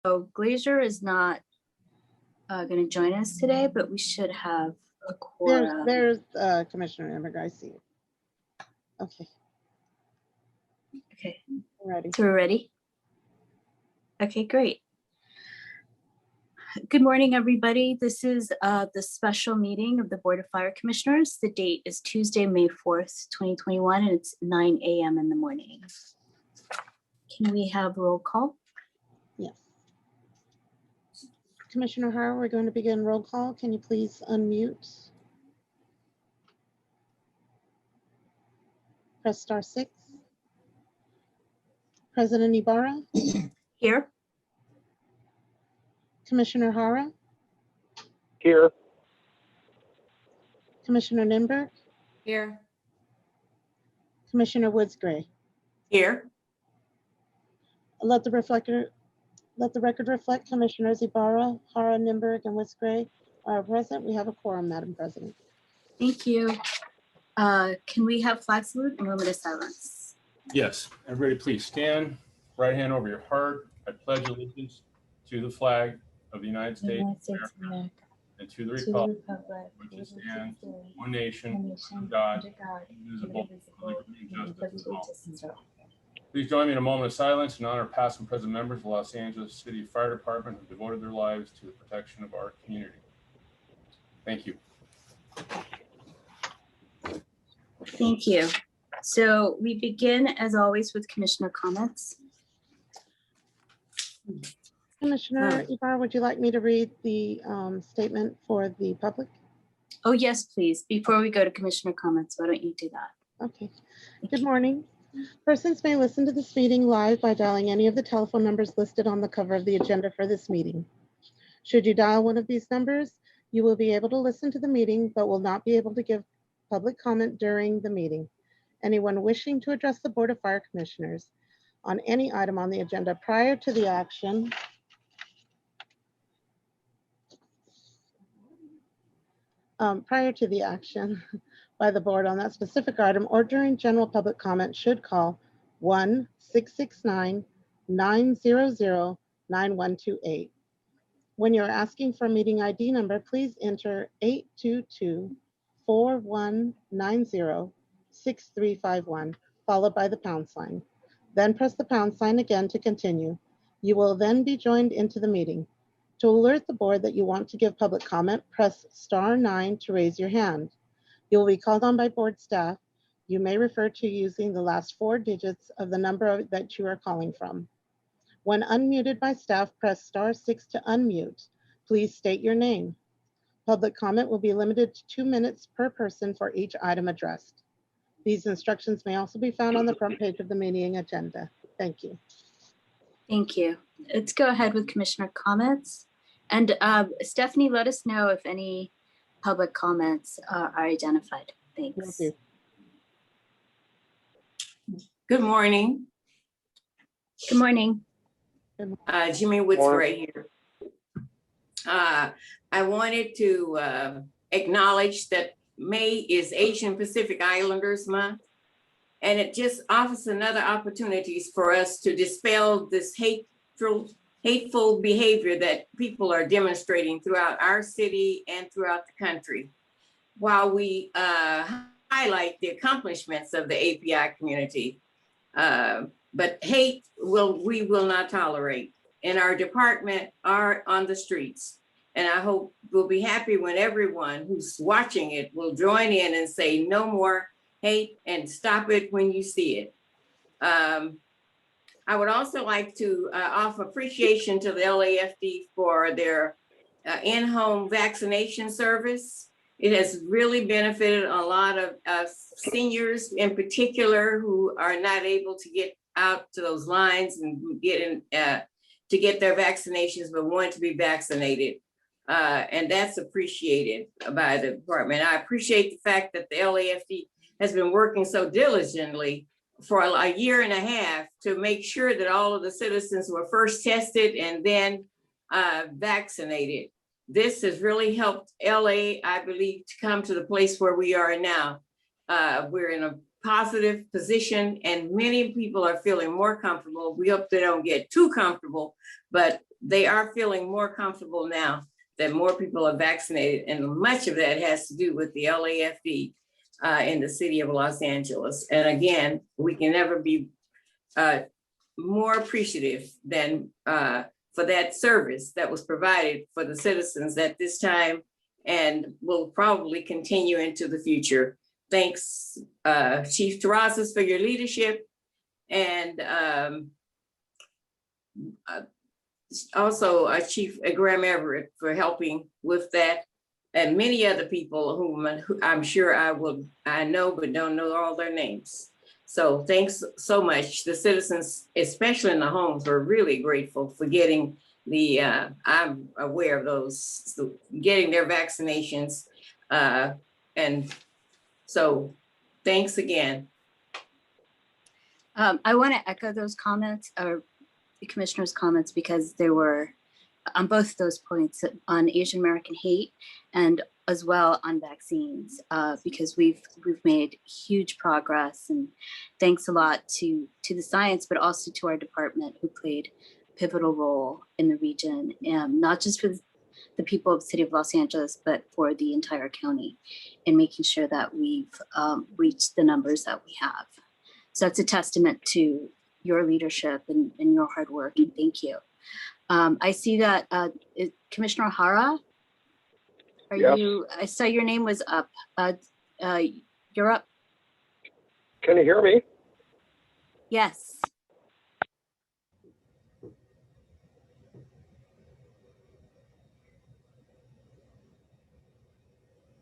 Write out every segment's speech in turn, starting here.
So Glazier is not going to join us today, but we should have a quorum. There's Commissioner Emmerich, I see it. Okay, Okay, ready. so we're ready? Okay, great. Good morning, everybody. This is the special meeting of the Board of Fire Commissioners. The date is Tuesday, May 4th, 2021, and it's 9 a.m. in the morning. Can we have roll call? Yes. Commissioner Hara, we're going to begin roll call. Can you please unmute? Press *6. President Ibarra, Here. Commissioner Hara, Here. Commissioner Nimberg, Here. Commissioner Woods-Gray. Here. Let the record reflect Commissioners Ibarra, Hara, Nimberg, and Woods-Gray are present. We have a quorum, Madam President. Thank you. Can we have flag salute and moment of silence? Yes, everybody please stand, right hand over your heart. I pledge allegiance to the flag of the United States of America and to the republic which stands one nation, under God, indivisible, with liberty and justice for all. Please join me in a moment of silence in honor of past and present members of the Los Angeles City Fire Department who devoted their lives to the protection of our community. Thank you. Thank you. So we begin, as always, with commissioner comments. Commissioner Ibarra, would you like me to read the statement for the public? Oh, yes, please. Before we go to commissioner comments, why don't you do that? Okay. Good morning. Persons may listen to this meeting live by dialing any of the telephone numbers listed on the cover of the agenda for this meeting. Should you dial one of these numbers, you will be able to listen to the meeting, but will not be able to give public comment during the meeting. Anyone wishing to address the Board of Fire Commissioners on any item on the agenda prior to the action by the board on that specific item or during general public comment should call 1-669-900-9128. When you're asking for a meeting ID number, please enter 822-4190-6351, followed by the pound sign. Then press the pound sign again to continue. You will then be joined into the meeting. To alert the board that you want to give public comment, press *9 to raise your hand. You will be called on by board staff. You may refer to using the last 4 digits of the number that you are calling from. When unmuted by staff, press *6 to unmute. Please state your name. Public comment will be limited to 2 minutes per person for each item addressed. These instructions may also be found on the front page of the meeting agenda. Thank you. Thank you. Let's go ahead with commissioner comments. And Stephanie, let us know if any public comments are identified. Thanks. Thank you. Good morning. Good morning. Jimmy Woods-Gray here. I wanted to acknowledge that May is Asian Pacific Islanders Month, and it just offers another opportunities for us to dispel this hateful behavior that people are demonstrating throughout our city and throughout the country. While we highlight the accomplishments of the API community, but hate we will not tolerate. And our department are on the streets. And I hope we'll be happy when everyone who's watching it will join in and say no more hate and stop it when you see it. I would also like to offer appreciation to the LAFD for their in-home vaccination service. It has really benefited a lot of seniors in particular who are not able to get out to those lines and get in to get their vaccinations, but want to be vaccinated. And that's appreciated by the department. I appreciate the fact that the LAFD has been working so diligently for a year and a half to make sure that all of the citizens were first tested and then vaccinated. This has really helped LA, I believe, to come to the place where we are now. We're in a positive position and many people are feeling more comfortable. We hope they don't get too comfortable, but they are feeling more comfortable now that more people are vaccinated, and much of that has to do with the LAFD in the city of Los Angeles. And again, we can never be more appreciative than for that service that was provided for the citizens at this time, and will probably continue into the future. Thanks, Chief Terrazas, for your leadership, and also Chief Graham Everett for helping with that, and many other people whom I'm sure I know but don't know all their names. So thanks so much. The citizens, especially in the homes, were really grateful for getting the, I'm aware of those, getting their vaccinations. And so thanks again. I want to echo those comments, or the commissioner's comments, because there were on both those points on Asian American hate and as well on vaccines, because we've made huge progress, and thanks a lot to the science, but also to our department, who played a pivotal role in the region, not just for the people of the city of Los Angeles, but for the entire county, in making sure that we've reached the numbers that we have. So it's a testament to your leadership and your hard work, and thank you. I see that Commissioner O'Hara, Yes. I saw your name was up. You're up. Can you hear me? Yes.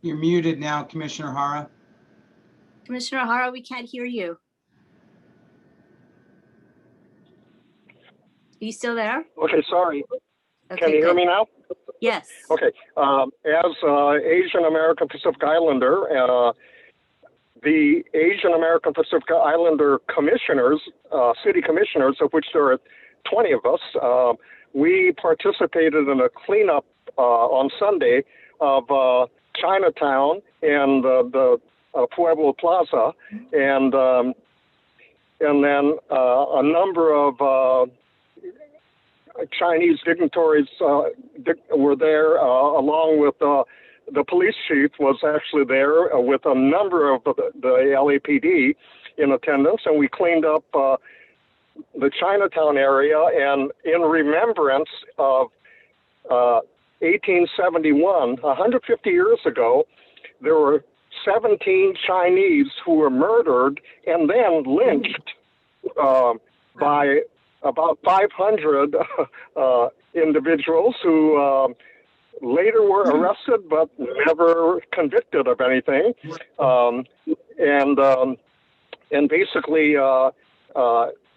You're muted now, Commissioner Hara. Commissioner O'Hara, we can't hear you. Are you still there? Okay, sorry. Okay, Can you hear good. me now? Yes. Okay. As Asian American Pacific Islander, the Asian American Pacific Islander commissioners, city commissioners, of which there are 20 of us, we participated in a cleanup on Sunday of Chinatown and the Pueblo Plaza, and then a number of Chinese dignitaries were there, along with the police chief was actually there with a number of the LAPD in attendance, and we cleaned up the Chinatown area. And in remembrance of 1871, 150 years ago, there were 17 Chinese who were murdered and then lynched by about 500 individuals who later were arrested but never convicted of anything. And basically,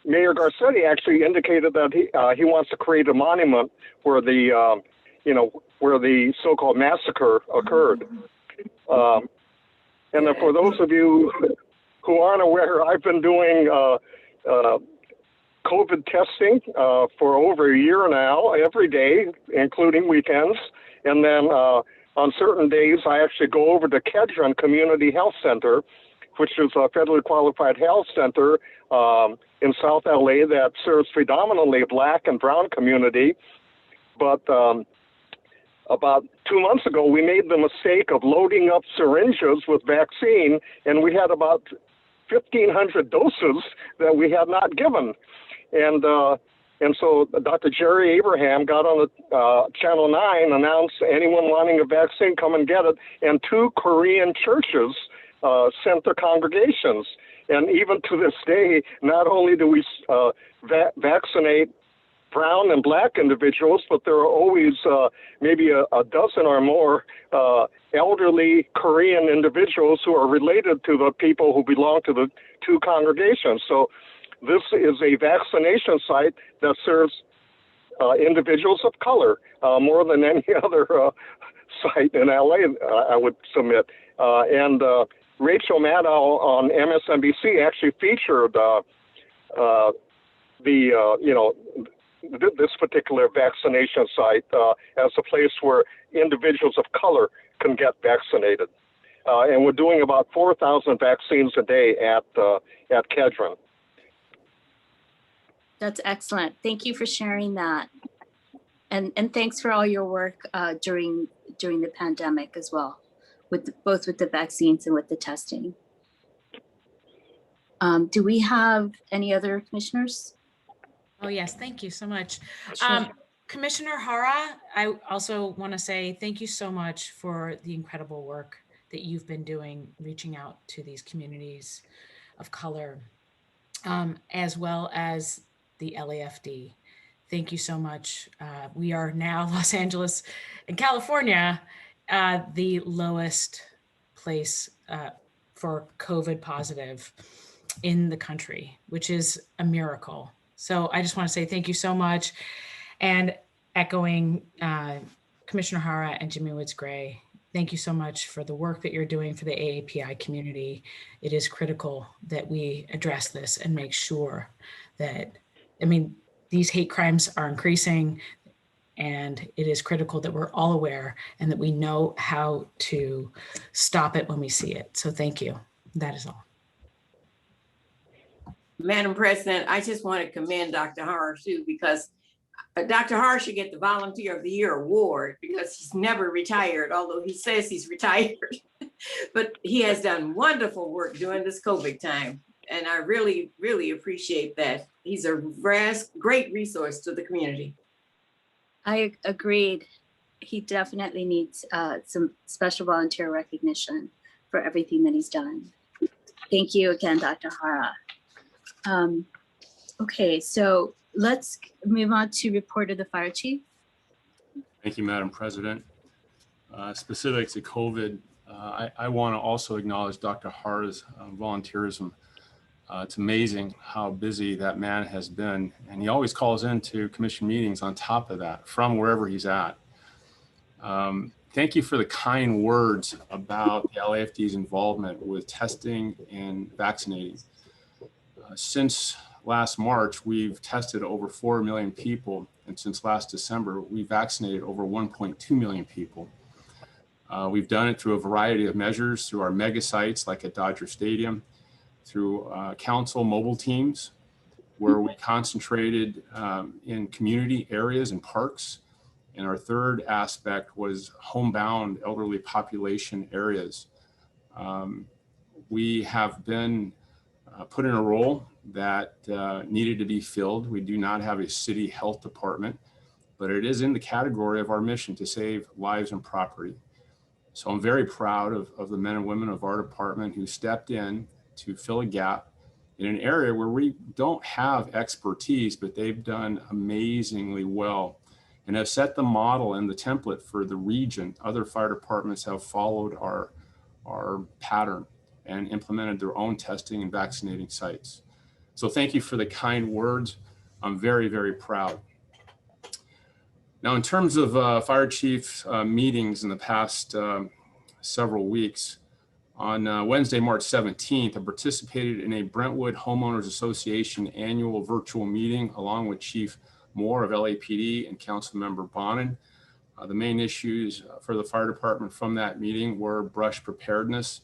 Mayor Garcetti actually indicated that he wants to create a monument where the where the so-called massacre occurred. And then for those of you who aren't aware, I've been doing COVID testing for over a year now, every day, including weekends. And then on certain days, I actually go over to Kedron Community Health Center, which is a federally qualified health center in South LA that serves predominantly Black and brown community. But about 2 months ago, we made the mistake of loading up syringes with vaccine, and we had about 1,500 doses that we had not given. And so Dr. Jerry Abraham got on the Channel 9, announced anyone wanting a vaccine, come and get it. And 2 Korean churches sent their congregations. And even to this day, not only do we vaccinate brown and Black individuals, but there are always maybe a dozen or more elderly Korean individuals who are related to the people who belong to the 2 congregations. So this is a vaccination site that serves individuals of color more than any other site in LA, I would submit. And Rachel Maddow on MSNBC actually featured this particular vaccination site as a place where individuals of color can get vaccinated. And we're doing about 4,000 vaccines a day at Kedron. That's excellent. Thank you for sharing that. And thanks for all your work during the pandemic as well, both with the vaccines and with the testing. Do we have any other commissioners? Oh, yes. Thank you so much. Sure. Commissioner Hara, I also want to say thank you so much for the incredible work that you've been doing, reaching out to these communities of color, as well as the LAFD. Thank you so much. We are now Los Angeles and California, the lowest place for COVID positive in the country, which is a miracle. So I just want to say thank you so much. And echoing Commissioner Hara and Jimmy Woods Gray, thank you so much for the work that you're doing for the AAPI community. It is critical that we address this and make sure that, these hate crimes are increasing, and it is critical that we're all aware and that we know how to stop it when we see it. So thank you. That is all. Madam President, I just want to commend Dr. Hara too, because Dr. Hara should get the Volunteer of the Year award because he's never retired, although he says he's retired. But he has done wonderful work during this COVID time. And I really, really appreciate that. He's a great resource to the community. I agreed. He definitely needs some special volunteer recognition for everything that he's done. Thank you again, Dr. Hara. Okay, so let's move on to report of the fire chief. Thank you, Madam President. Specific to COVID, I want to also acknowledge Dr. Hara's volunteerism. It's amazing how busy that man has been, and he always calls into commission meetings on top of that from wherever he's at. Thank you for the kind words about the LAFD's involvement with testing and vaccinating. Since last March, we've tested over 4 million people, and since last December, we vaccinated over 1.2 million people. We've done it through a variety of measures, through our mega sites like at Dodger Stadium, through council mobile teams, where we concentrated in community areas and parks. And our third aspect was homebound elderly population areas. We have been put in a role that needed to be filled. We do not have a city health department, but it is in the category of our mission to save lives and property. So I'm very proud of the men and women of our department who stepped in to fill a gap in an area where we don't have expertise, but they've done amazingly well and have set the model and the template for the region. Other fire departments have followed our pattern and implemented their own testing and vaccinating sites. So thank you for the kind words. I'm very, very proud. Now, in terms of fire chief meetings in the past several weeks, on Wednesday, March 17th, I participated in a Brentwood Homeowners Association annual virtual meeting along with Chief Moore of LAPD and Councilmember Bonin. The main issues for the fire department from that meeting were brush preparedness.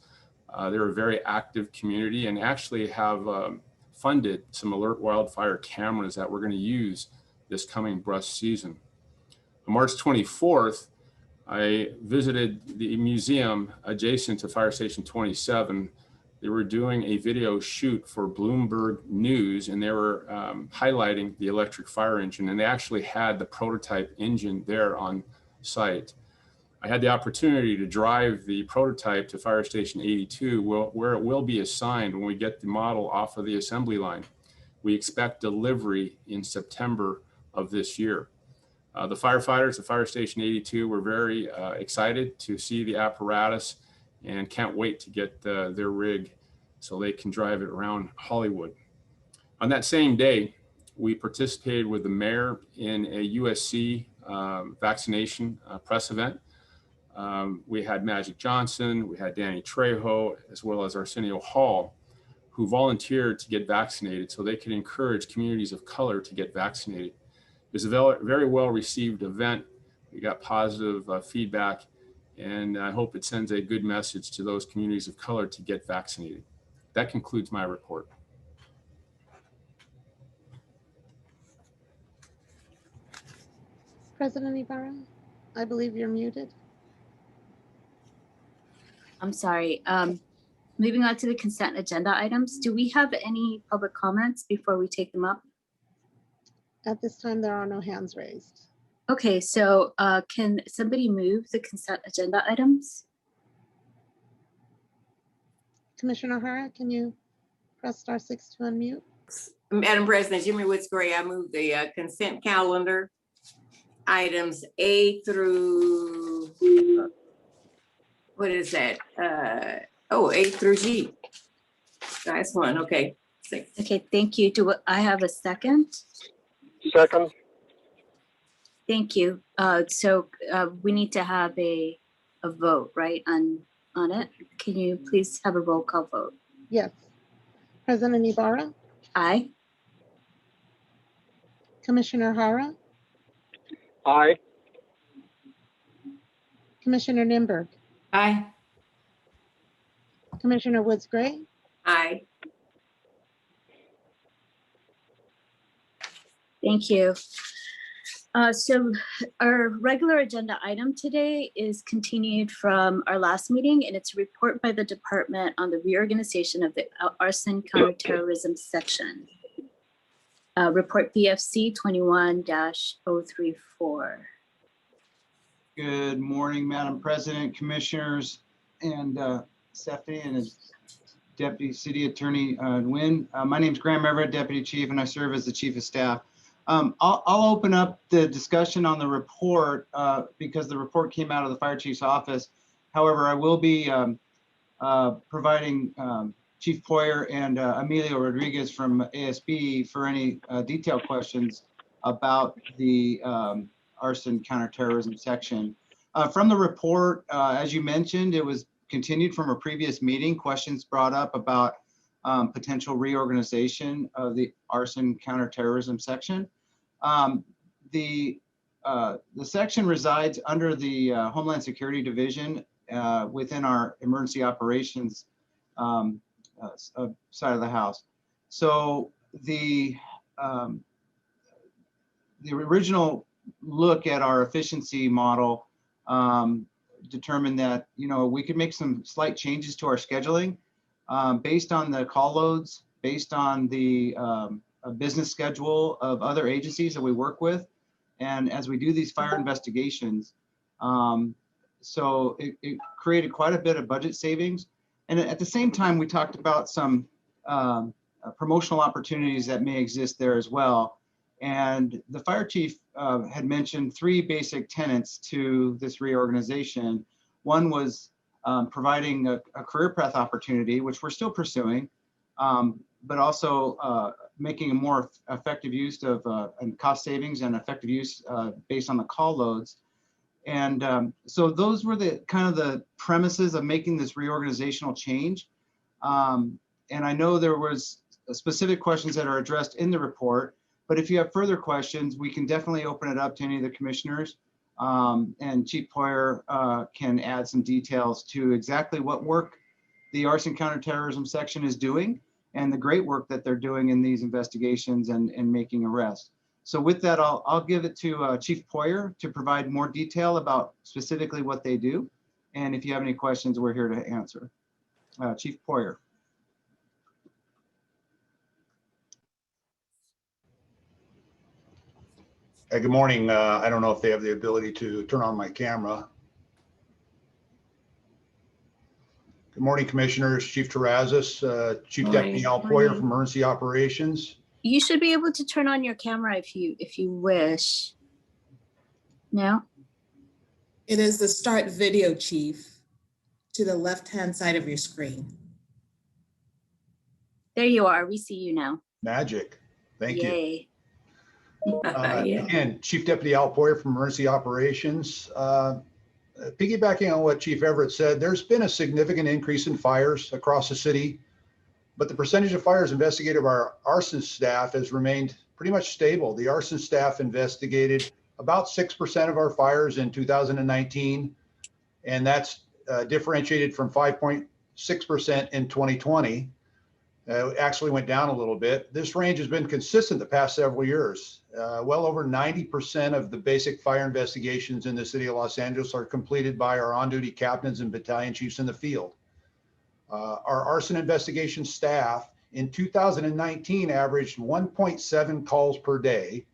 They're a very active community and actually have funded some alert wildfire cameras that we're going to use this coming brush season. On March 24th, I visited the museum adjacent to Fire Station 27. They were doing a video shoot for Bloomberg News, and they were highlighting the electric fire engine, and they actually had the prototype engine there on site. I had the opportunity to drive the prototype to Fire Station 82, where it will be assigned when we get the model off of the assembly line. We expect delivery in September of this year. The firefighters at Fire Station 82 were very excited to see the apparatus and can't wait to get their rig so they can drive it around Hollywood. On that same day, we participated with the mayor in a USC vaccination press event. We had Magic Johnson, we had Danny Trejo, as well as Arsenio Hall, who volunteered to get vaccinated so they could encourage communities of color to get vaccinated. It was a very well received event. We got positive feedback, and I hope it sends a good message to those communities of color to get vaccinated. That concludes my report. President Ibarra, I believe you're muted. I'm sorry. Moving on to the consent agenda items. Do we have any public comments before we take them up? At this time, there are no hands raised. Okay, so can somebody move the consent agenda items? Commissioner Hara, can you press *6 to unmute? Madam President, Jimmy Woods Gray, I move the consent calendar items A through, what is that? A through G. That's one, okay. 6. Okay, thank you. Do I have a second? Second. Thank you. So we need to have a vote, right, on it? Can you please have a roll call vote? Yes. President Ibarra, Aye. Commissioner Hara, Aye. Commissioner Nimberg, Aye. Commissioner Woods Gray, Aye. Thank you. So our regular agenda item today is continued from our last meeting, and it's a report by the department on the reorganization of the Arson Counterterrorism section. Report BFC 21-034. Good morning, Madam President, Commissioners, and Stephanie and Deputy City Attorney Nguyen. My name is Graham Everett, Deputy Chief, and I serve as the Chief of Staff. I'll open up the discussion on the report because the report came out of the Fire Chief's office. However, I will be providing Chief Poyer and Emilio Rodriguez from ASB for any detailed questions about the arson counterterrorism section. From the report, as you mentioned, it was continued from a previous meeting. Questions brought up about potential reorganization of the arson counterterrorism section. The section resides under the Homeland Security Division within our emergency operations side of the house. So the original look at our efficiency model determined that we could make some slight changes to our scheduling based on the call loads, based on the business schedule of other agencies that we work with, and as we do these fire investigations. So it created quite a bit of budget savings. And at the same time, we talked about some promotional opportunities that may exist there as well. And the fire chief had mentioned 3 basic tenets to this reorganization. One was providing a career path opportunity, which we're still pursuing, but also making a more effective use of and cost savings and effective use based on the call loads. And so those were the kind of the premises of making this reorganizational change. And I know there was specific questions that are addressed in the report, but if you have further questions, we can definitely open it up to any of the commissioners. And Chief Poyer can add some details to exactly what work the arson counterterrorism section is doing and the great work that they're doing in these investigations and making arrests. So with that, I'll give it to Chief Poyer to provide more detail about specifically what they do. And if you have any questions, we're here to answer. Chief Poyer. Hey, good morning. I don't know if they have the ability to turn on my camera. Good morning, Commissioners. Chief Terrazas, Chief Deputy Al Poyer from Emergency Operations. You should be able to turn on your camera if you wish. No? It is the start video, Chief, to the left-hand side of your screen. There you are. We see you now. Magic. Thank you. Yay. Again, Chief Deputy Al Poyer from Emergency Operations. Piggybacking on what Chief Everett said, there's been a significant increase in fires across the city, but the percentage of fires investigated by our arson staff has remained pretty much stable. The arson staff investigated about 6% of our fires in 2019, and that's differentiated from 5.6% in 2020. It actually went down a little bit. This range has been consistent the past several years. well over 90% of the basic fire investigations in the city of Los Angeles are completed by our on-duty captains and battalion chiefs in the field. Our arson investigation staff in 2019 averaged 1.7 calls per day,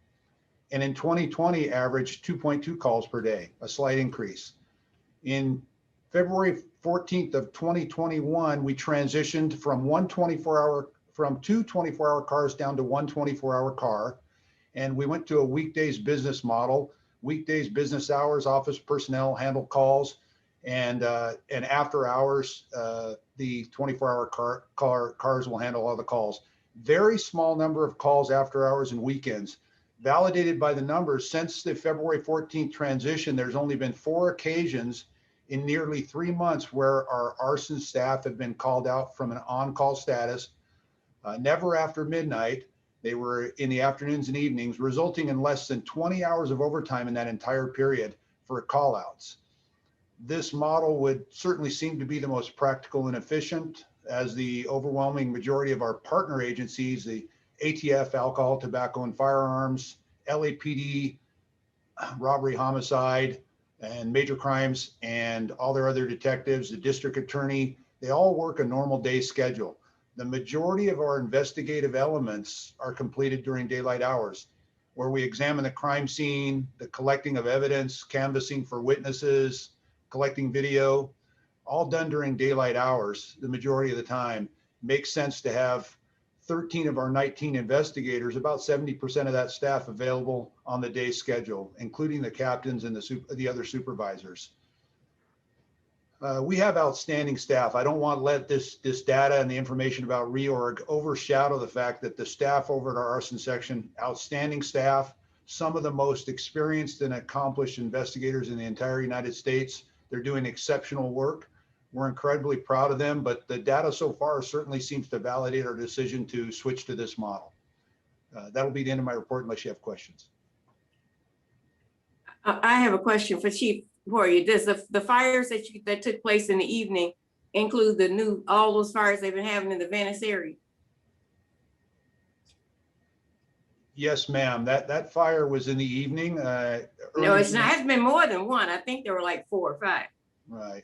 and in 2020 averaged 2.2 calls per day, a slight increase. In February 14th of 2021, we transitioned from two 24-hour cars down to one 24-hour car, and we went to a weekdays business model. Weekdays business hours, office personnel handle calls, and after hours, the 24-hour cars will handle all the calls. Very small number of calls after hours and weekends. Validated by the numbers, since the February 14th transition, there's only been 4 occasions in nearly 3 months where our arson staff have been called out from an on-call status, never after midnight. They were in the afternoons and evenings, resulting in less than 20 hours of overtime in that entire period for call-outs. This model would certainly seem to be the most practical and efficient, as the overwhelming majority of our partner agencies, the ATF, alcohol, tobacco, and firearms, LAPD, robbery, homicide, and major crimes, and all their other detectives, the district attorney, they all work a normal day schedule. The majority of our investigative elements are completed during daylight hours, where we examine the crime scene, the collecting of evidence, canvassing for witnesses, collecting video, all done during daylight hours the majority of the time. Makes sense to have 13 of our 19 investigators, about 70% of that staff, available on the day schedule, including the captains and the other supervisors. We have outstanding staff. I don't want to let this data and the information about reorg overshadow the fact that the staff over at our arson section, outstanding staff, some of the most experienced and accomplished investigators in the entire United States. They're doing exceptional work. We're incredibly proud of them, but the data so far certainly seems to validate our decision to switch to this model. That'll be the end of my report unless you have questions. I have a question for Chief for you. Does the fires that took place in the evening include all those fires they've been having in the Venice area? Yes, ma'am. That fire was in the evening. No, it's not. It's been more than one. I think there were like 4 or 5.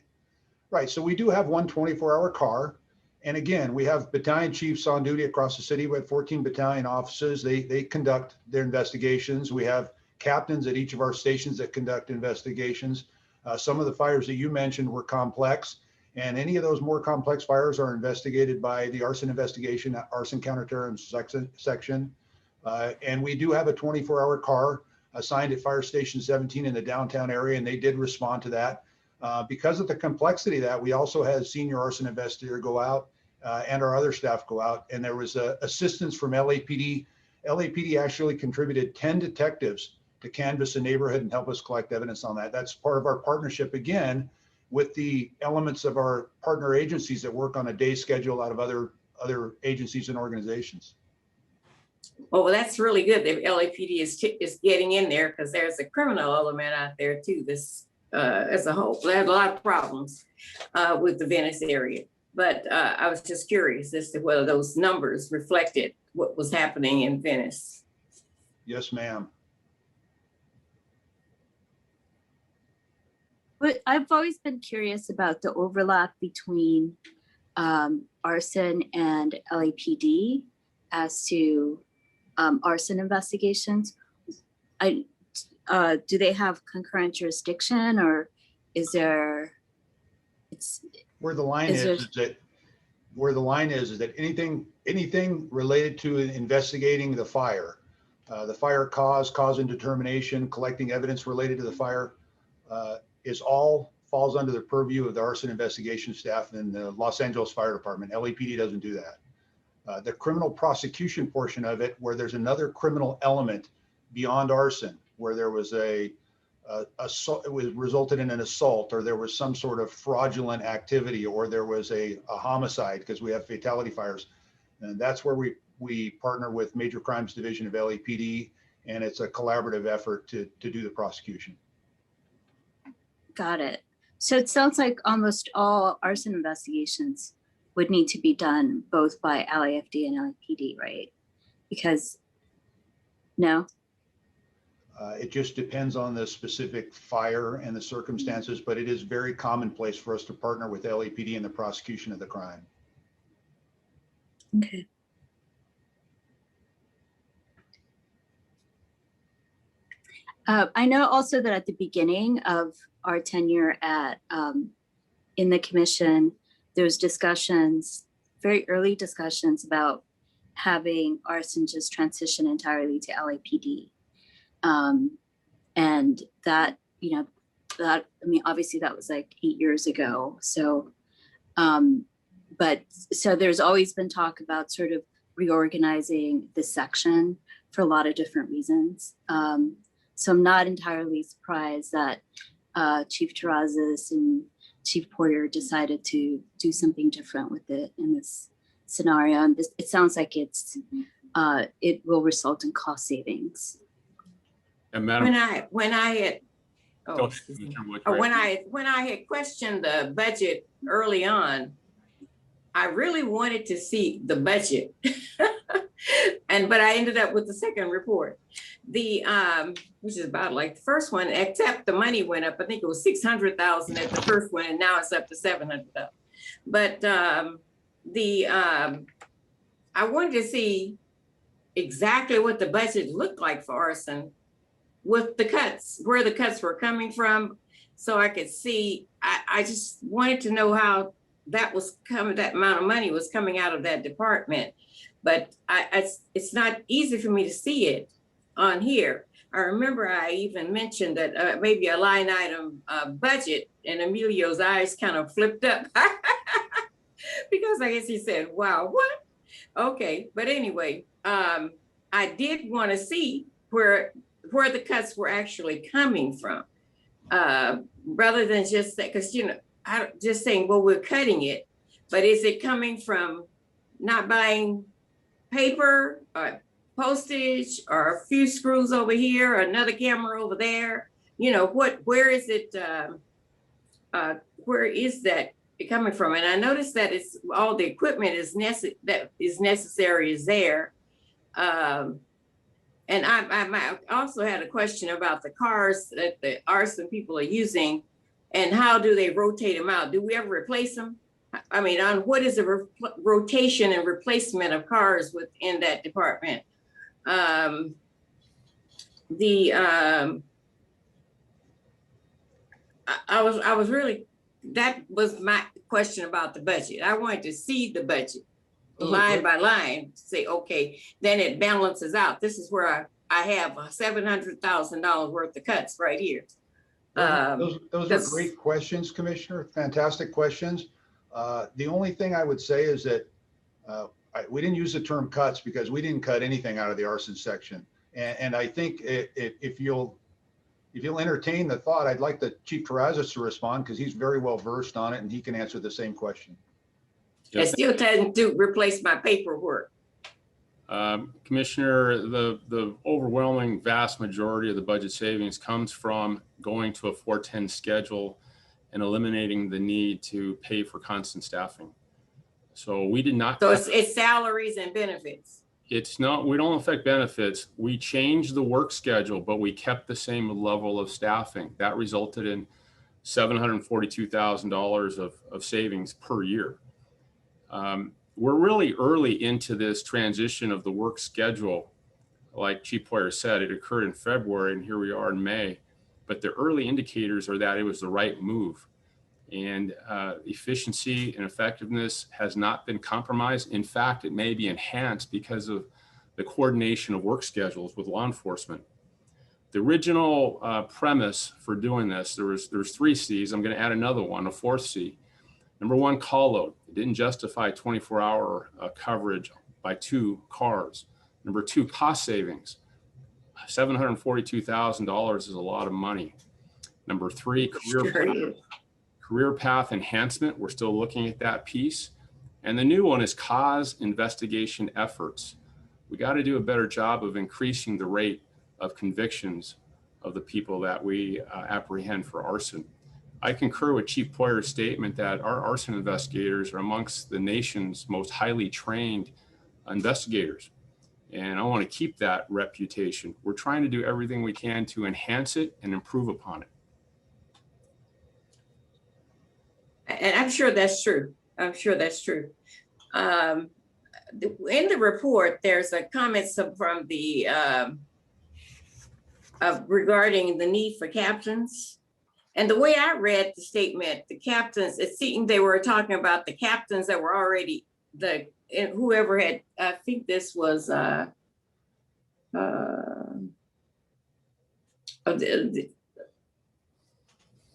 Right. So we do have one 24-hour car. And again, we have battalion chiefs on duty across the city. We have 14 battalion officers. They conduct their investigations. We have captains at each of our stations that conduct investigations. Some of the fires that you mentioned were complex, and any of those more complex fires are investigated by the arson investigation, arson counterterrorism section. And we do have a 24-hour car assigned at Fire Station 17 in the downtown area, and they did respond to that. Because of the complexity of that, we also had a senior arson investigator go out and our other staff go out, and there was assistance from LAPD. LAPD actually contributed 10 detectives to canvass the neighborhood and help us collect evidence on that. That's part of our partnership, again, with the elements of our partner agencies that work on a day schedule out of other agencies and organizations. Oh, well, that's really good that LAPD is getting in there, because there's a criminal element out there too. This as a whole, they have a lot of problems with the Venice area. But I was just curious as to whether those numbers reflected what was happening in Venice. Yes, ma'am. But I've always been curious about the overlap between arson and LAPD as to arson investigations. Do they have concurrent jurisdiction, or is there? Where the line is that anything related to investigating the fire cause and determination, collecting evidence related to the fire, falls under the purview of the arson investigation staff in the Los Angeles Fire Department. LAPD doesn't do that. The criminal prosecution portion of it, where there's another criminal element beyond arson, where there was it was resulted in an assault, or there was some sort of fraudulent activity, or there was a homicide, because we have fatality fires. And that's where we partner with Major Crimes Division of LAPD, and it's a collaborative effort to do the prosecution. Got it. So it sounds like almost all arson investigations would need to be done both by LAFD and LAPD, right? Because, no? It just depends on the specific fire and the circumstances, but it is very commonplace for us to partner with LAPD in the prosecution of the crime. Okay. I know also that at the beginning of our tenure at in the commission, there was discussions, very early discussions about having Arson just transition entirely to LAPD. And that, you know, that, I mean, obviously that was like 8 years ago. So, but so there's always been talk about sort of reorganizing this section for a lot of different reasons. So I'm not entirely surprised that Chief Terrazas and Chief Poyer decided to do something different with it in this scenario. And this, it sounds like it's it will result in cost savings. And Madam, When I had questioned the budget early on, I really wanted to see the budget. But I ended up with the second report, which is about like the first one, except the money went up. I think it was 600,000 at the first one, and now it's up to 700,000. But I wanted to see exactly what the budget looked like for Arson with the cuts, where the cuts were coming from, so I could see. I just wanted to know how that was coming. That amount of money was coming out of that department. But it's not easy for me to see it on here. I remember I even mentioned that maybe a line item budget, and Emilio's eyes kind of flipped up because I guess he said, wow, what? Okay, but anyway, I did want to see where the cuts were actually coming from, rather than just that, because, you know, just saying, well, we're cutting it, but is it coming from not buying paper or postage or a few screws over here or another camera over there? You know, where is it, where is that coming from? And I noticed that it's all the equipment that is necessary is there. And I also had a question about the cars that the Arson people are using, and how do they rotate them out? Do we ever replace them? I mean, on what is the rotation and replacement of cars within that department? I was really, that was my question about the budget. I wanted to see the budget line by line, say, okay, then it balances out. This is where I have $700,000 worth of cuts right here. Those are great questions, Commissioner. Fantastic questions. The only thing I would say is that we didn't use the term cuts because we didn't cut anything out of the arson section. And I think if you'll entertain the thought, I'd like the Chief Terrazas to respond, because he's very well versed on it and he can answer the same question. I still tend to replace my paperwork. Commissioner, the overwhelming vast majority of the budget savings comes from going to a 410 schedule and eliminating the need to pay for constant staffing. So we did not. So it's salaries and benefits. It's not, we don't affect benefits. We changed the work schedule, but we kept the same level of staffing. That resulted in $742,000 of savings per year. We're really early into this transition of the work schedule. Like Chief Poyer said, it occurred in February and here we are in May. But the early indicators are that it was the right move. And efficiency and effectiveness has not been compromised. In fact, it may be enhanced because of the coordination of work schedules with law enforcement. The original premise for doing this, there's 3 C's. I'm going to add another one, a 4th C. Number 1, call load. It didn't justify 24-hour coverage by 2 cars. Number 2, cost savings. $742,000 is a lot of money. Number 3, career path enhancement. We're still looking at that piece. And the new one is cause investigation efforts. We got to do a better job of increasing the rate of convictions of the people that we apprehend for arson. I concur with Chief Poyer's statement that our arson investigators are amongst the nation's most highly trained investigators. And I want to keep that reputation. We're trying to do everything we can to enhance it and improve upon it. And I'm sure that's true. I'm sure that's true. In the report, there's a comment from the regarding the need for captains. And the way I read the statement, the captains, it seemed they were talking about the captains that were already whoever had, I think this was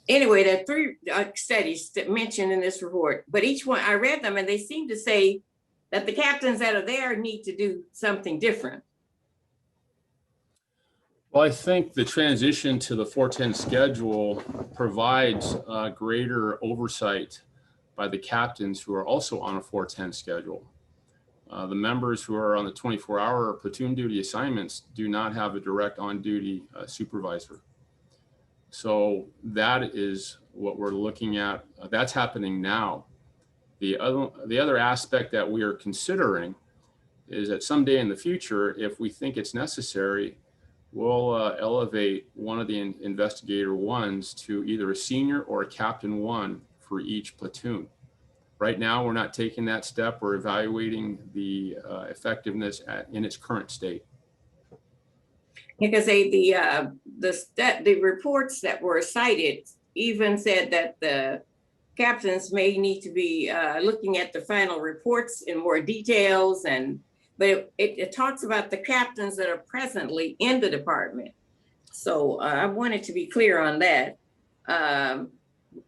anyway, there are 3 studies that mentioned in this report, but each one, I read them and they seem to say that the captains that are there need to do something different. Well, I think the transition to the 410 schedule provides greater oversight by the captains who are also on a 410 schedule. The members who are on the 24-hour platoon duty assignments do not have a direct on-duty supervisor. So that is what we're looking at. That's happening now. The other aspect that we are considering is that someday in the future, if we think it's necessary, we'll elevate one of the investigator ones to either a senior or a captain 1 for each platoon. Right now, we're not taking that step. We're evaluating the effectiveness in its current state. Because the reports that were cited even said that the captains may need to be looking at the final reports in more details, but it talks about the captains that are presently in the department. So I wanted to be clear on that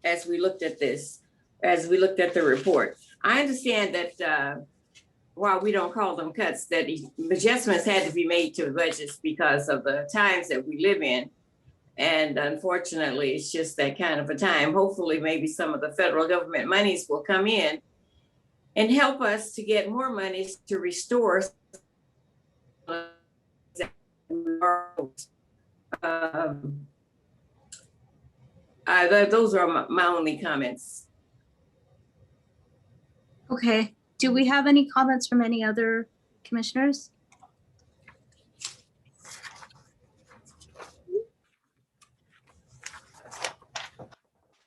as we looked at this, as we looked at the report. I understand that while we don't call them cuts, that adjustments had to be made to the budgets because of the times that we live in. And unfortunately, it's just that kind of a time. Hopefully, maybe some of the federal government monies will come in and help us to get more monies to restore. Those are my only comments. Okay, do we have any comments from any other commissioners?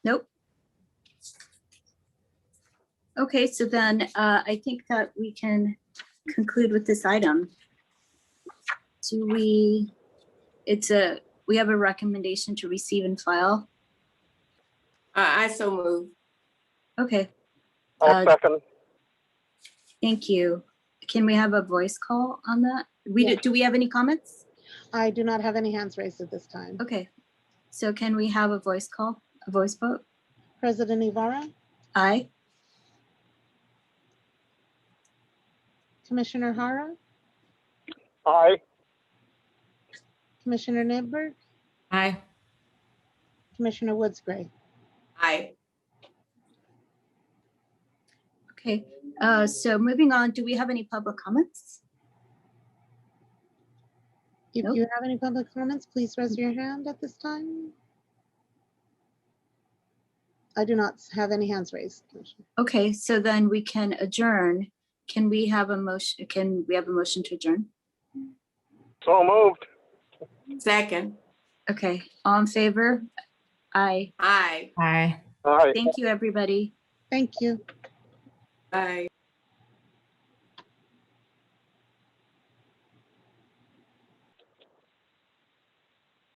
Nope. Okay, so then I think that we can conclude with this item. We have a recommendation to receive and file. I so move. Okay. I'll second. Thank you. Can we have a voice call on that? Do we have any comments? I do not have any hands raised at this time. Okay. So can we have a voice call, a voice vote? President Ibarra, Aye. Commissioner Hara, Aye. Commissioner Nidberg, Aye. Commissioner Woods-Gray. Aye. Okay. So moving on, do we have any public comments? If Nope. you have any public comments, please raise your hand at this time. I do not have any hands raised, Commissioner. Okay, so then we can adjourn. Can we have a motion? Can we have a motion to adjourn? So moved. Second. Okay, all in favor? Aye. Aye. Aye. Aye. Thank you, everybody. Thank you. Aye.